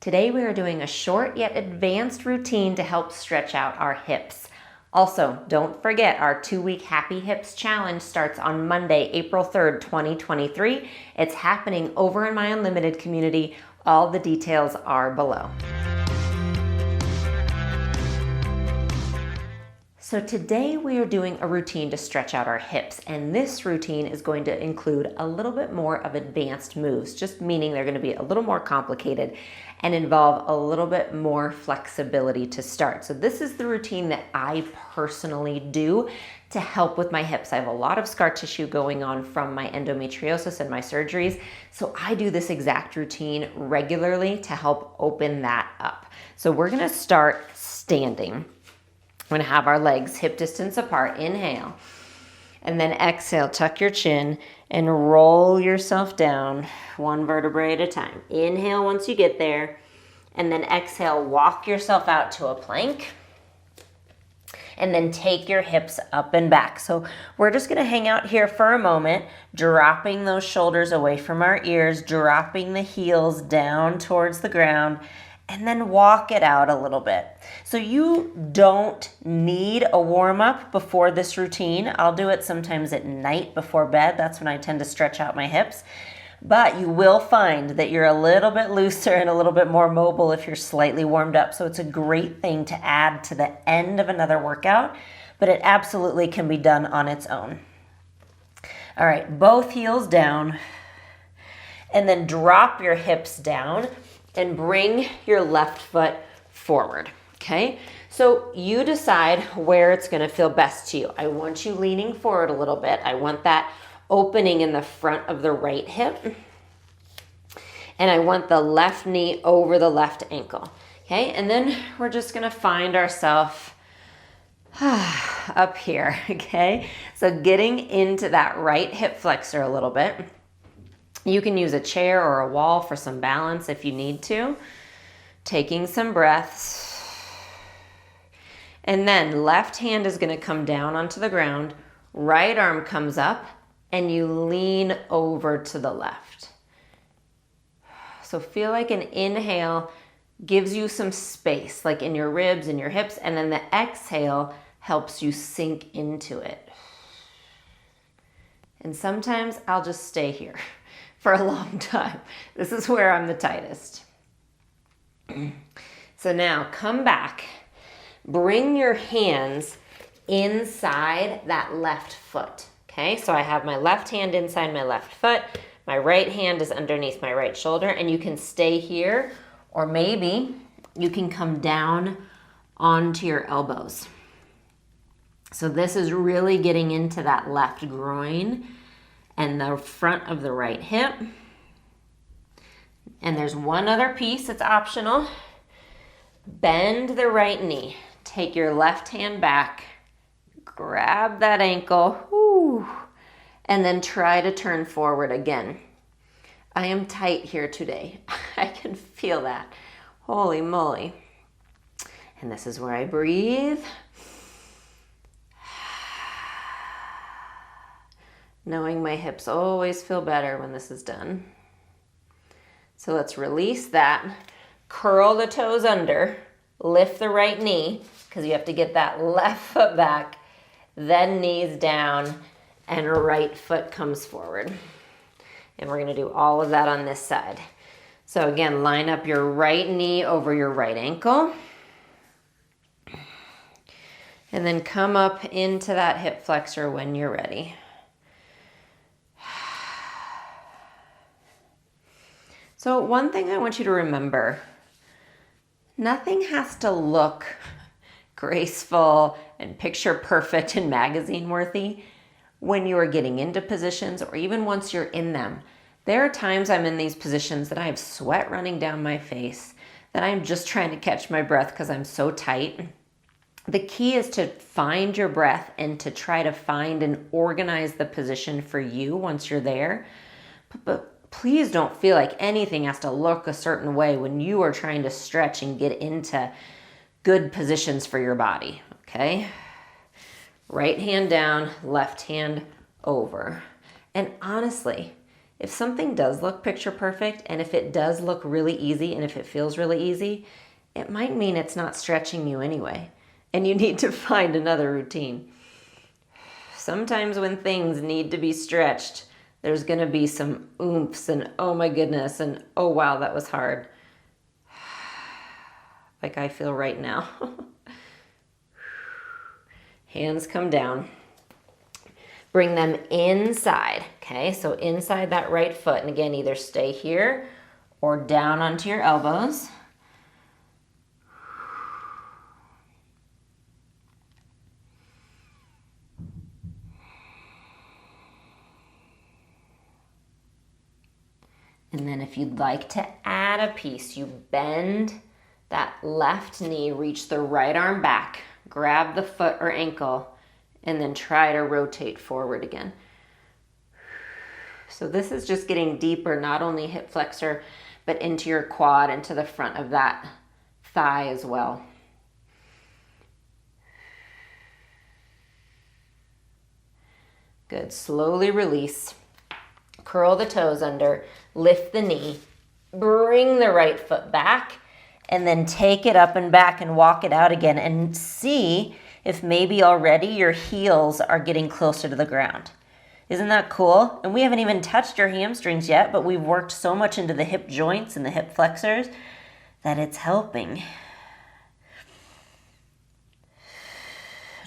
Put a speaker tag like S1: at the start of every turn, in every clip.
S1: Today we are doing a short yet advanced routine to help stretch out our hips. Also, don't forget our 2-week Happy Hips Challenge starts on Monday, April 3rd, 2023. It's happening over in my Unlimited community. All the details are below. So today we are doing a routine to stretch out our hips, and this routine is going to include a little bit more of advanced moves, just meaning they're going to be a little more complicated and involve a little bit more flexibility to start. So this is the routine that I personally do to help with my hips. I have a lot of scar tissue going on from my endometriosis and my surgeries, so I do this exact routine regularly to help open that up. So we're going to start standing. We're gonna have our legs hip distance apart. Inhale, and then exhale, tuck your chin and roll yourself down one vertebrae at a time. Inhale once you get there, and then exhale, walk yourself out to a plank, and then take your hips up and back. So we're just gonna hang out here for a moment, dropping those shoulders away from our ears, dropping the heels down towards the ground, and then walk it out a little bit. So you don't need a warm-up before this routine. I'll do it sometimes at night before bed. That's when I tend to stretch out my hips. But you will find that you're a little bit looser and a little bit more mobile if you're slightly warmed up. So it's a great thing to add to the end of another workout, but it absolutely can be done on its own. All right, both heels down, and then drop your hips down and bring your left foot forward, okay? So you decide where it's gonna feel best to you. I want you leaning forward a little bit. I want that opening in the front of the right hip. And I want the left knee over the left ankle, okay? And then we're just gonna find ourselves up here, okay? So getting into that right hip flexor a little bit. You can use a chair or a wall for some balance if you need to. Taking some breaths. And then left hand is going to come down onto the ground. Right arm comes up and you lean over to the left. So feel like an inhale gives you some space, like in your ribs and your hips, and then the exhale helps you sink into it. And sometimes I'll just stay here for a long time. This is where I'm the tightest. So now come back, bring your hands inside that left foot, okay? So I have my left hand inside my left foot, my right hand is underneath my right shoulder, and you can stay here, or maybe you can come down onto your elbows. So this is really getting into that left groin and the front of the right hip. And there's one other piece, it's optional. Bend the right knee. Take your left hand back, grab that ankle, and then try to turn forward again. I am tight here today. I can feel that. Holy moly. And this is where I breathe. Knowing my hips always feel better when this is done. So let's release that. Curl the toes under. Lift the right knee, because you have to get that left foot back. Then knees down, and right foot comes forward. And we're going to do all of that on this side. So again, line up your right knee over your right ankle. And then come up into that hip flexor when you're ready. So one thing I want you to remember, nothing has to look graceful and picture perfect and magazine worthy when you are getting into positions or even once you're in them. There are times I'm in these positions that I have sweat running down my face, that I'm just trying to catch my breath because I'm so tight. The key is to find your breath and to try to find and organize the position for you once you're there. But please don't feel like anything has to look a certain way when you are trying to stretch and get into good positions for your body, okay? Right hand down, left hand over. And honestly, If something does look picture perfect, and if it does look really easy, and if it feels really easy, it might mean it's not stretching you anyway, and you need to find another routine. Sometimes when things need to be stretched, there's going to be some oomphs and oh my goodness and oh wow, that was hard. Like I feel right now. Hands come down. Bring them inside, okay? So inside that right foot, and again, either stay here or down onto your elbows. And then if you'd like to add a piece, you bend that left knee, reach the right arm back, grab the foot or ankle, and then try to rotate forward again. So this is just getting deeper, not only hip flexor, but into your quad, into the front of that thigh as well. Good, slowly release. Curl the toes under, lift the knee, bring the right foot back, and then take it up and back and walk it out again and see if maybe already your heels are getting closer to the ground. Isn't that cool? And we haven't even touched your hamstrings yet, but we've worked so much into the hip joints and the hip flexors that it's helping.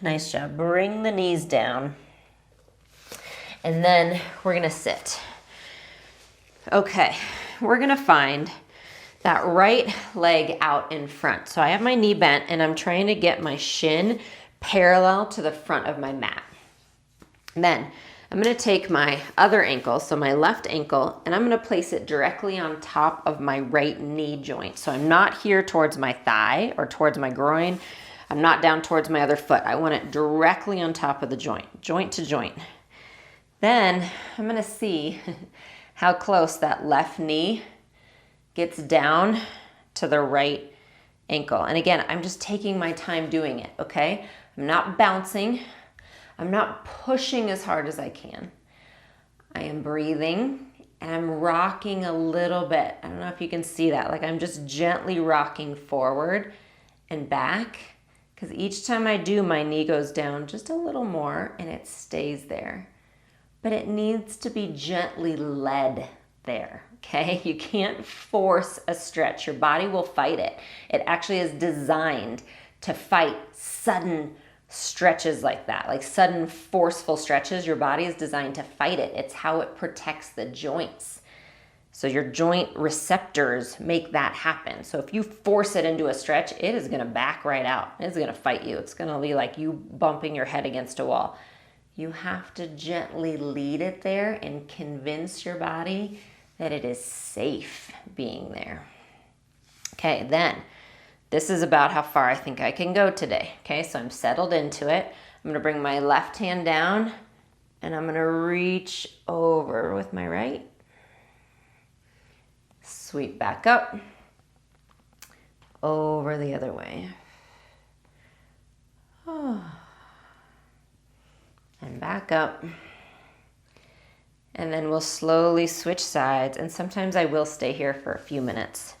S1: Nice job. Bring the knees down. And then we're gonna sit. Okay, we're gonna find that right leg out in front. So I have my knee bent and I'm trying to get my shin parallel to the front of my mat. And then I'm gonna take my other ankle, so my left ankle, and I'm gonna place it directly on top of my right knee joint. So I'm not here towards my thigh or towards my groin. I'm not down towards my other foot. I want it directly on top of the joint, joint to joint. Then I'm gonna see how close that left knee gets down to the right ankle. And again, I'm just taking my time doing it, okay? I'm not bouncing. I'm not pushing as hard as I can. I am breathing and I'm rocking a little bit. I don't know if you can see that. Like I'm just gently rocking forward and back, because each time I do, my knee goes down just a little more and it stays there. But it needs to be gently led there, okay? You can't force a stretch. Your body will fight it. It actually is designed to fight sudden stretches like that, like sudden forceful stretches. Your body is designed to fight it. It's how it protects the joints. So your joint receptors make that happen. So if you force it into a stretch, it is gonna back right out. It's gonna fight you. It's gonna be like you bumping your head against a wall. You have to gently lead it there and convince your body that it is safe being there. Okay, then this is about how far I think I can go today. Okay, so I'm settled into it. I'm gonna bring my left hand down and I'm gonna reach over with my right. Sweep back up, over the other way. Oh. And back up. And then we'll slowly switch sides. And sometimes I will stay here for a few minutes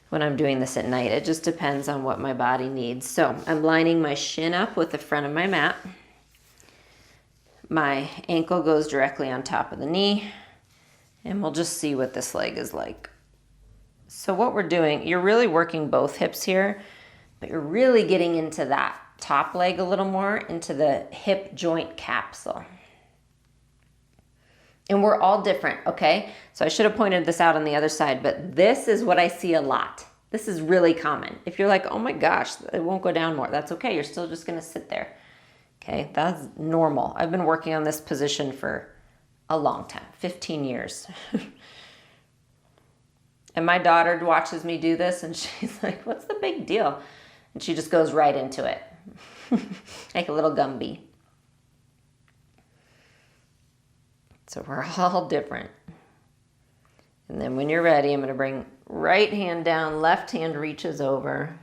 S1: when I'm doing this at night. It just depends on what my body needs. So I'm lining my shin up with the front of my mat. My ankle goes directly on top of the knee. And we'll just see what this leg is like. So what we're doing, you're really working both hips here, but you're really getting into that top leg a little more, into the hip joint capsule. And we're all different, okay? So I should have pointed this out on the other side, but this is what I see a lot. This is really common. If you're like, oh my gosh, it won't go down more, that's okay. You're still just gonna sit there, okay? That's normal. I've been working on this position for a long time, 15 years. And my daughter watches me do this and she's like, what's the big deal? And she just goes right into it. Like a little Gumby. So we're all different. And then when you're ready, I'm going to bring right hand down, left hand reaches over.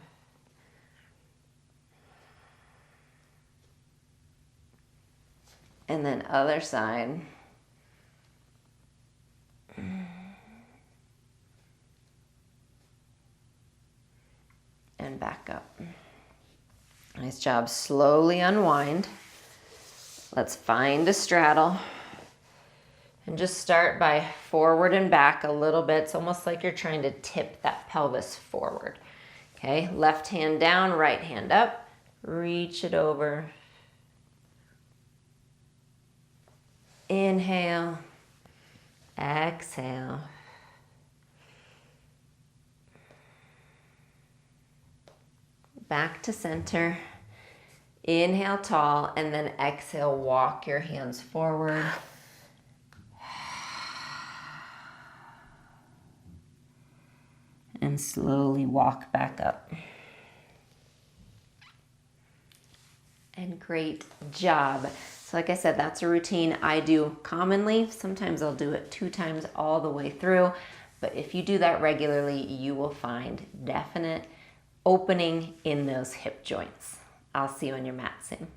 S1: And then other side. and back up. Nice job. Slowly unwind. Let's find a straddle. And just start by forward and back a little bit. It's almost like you're trying to tip that pelvis forward. Okay, left hand down, right hand up. Reach it over. Inhale. Exhale. Back to center. Inhale tall, and then exhale, walk your hands forward. And slowly walk back up. And great job. So like I said, that's a routine I do commonly. Sometimes I'll do it 2 times all the way through. But if you do that regularly, you will find definite opening in those hip joints. I'll see you on your mat soon.